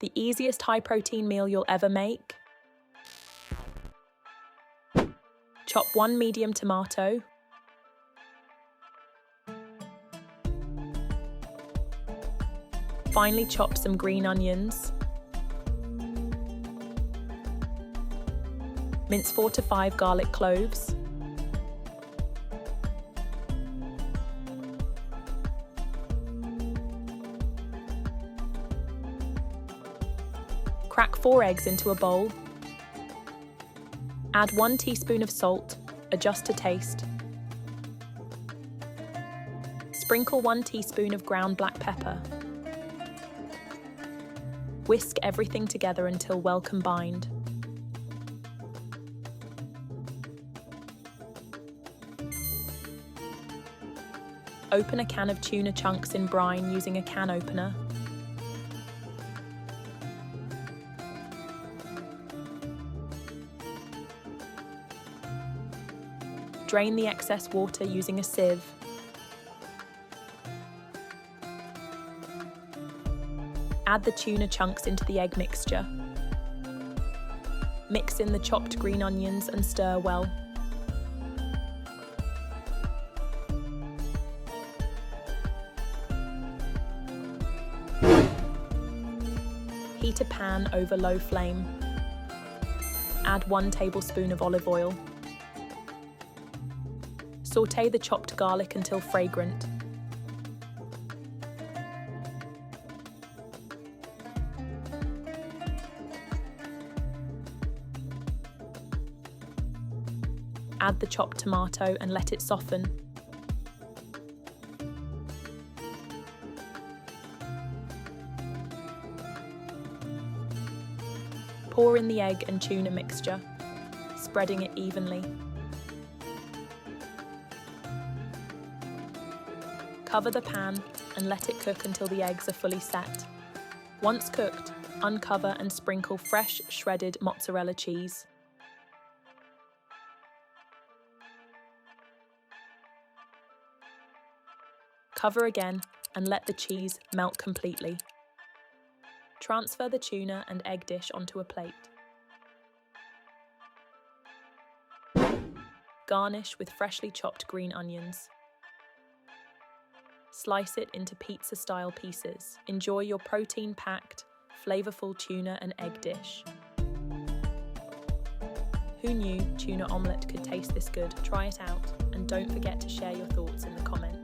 The easiest high-protein meal you'll ever make. Chop 1 medium tomato. Finely chop some green onions. Mince 4 to 5 garlic cloves. Crack 4 eggs into a bowl. Add 1 teaspoon of salt, adjust to taste. Sprinkle 1 teaspoon of ground black pepper. Whisk everything together until well combined. Open a can of tuna chunks in brine using a can opener. Drain the excess water using a sieve. Add the tuna chunks into the egg mixture. Mix in the chopped green onions and stir well. Heat a pan over low flame. Add 1 tablespoon of olive oil. Sauté the chopped garlic until fragrant. Add the chopped tomato and let it soften. Pour in the egg and tuna mixture, spreading it evenly. Cover the pan and let it cook until the eggs are fully set. Once cooked, uncover and sprinkle fresh shredded mozzarella cheese. Cover again and let the cheese melt completely. Transfer the tuna and egg dish onto a plate. Garnish with freshly chopped green onions. Slice it into pizza-style pieces. Enjoy your protein-packed, flavorful tuna and egg dish. Who knew tuna omelette could taste this good? Try it out, and don't forget to share your thoughts in the comments.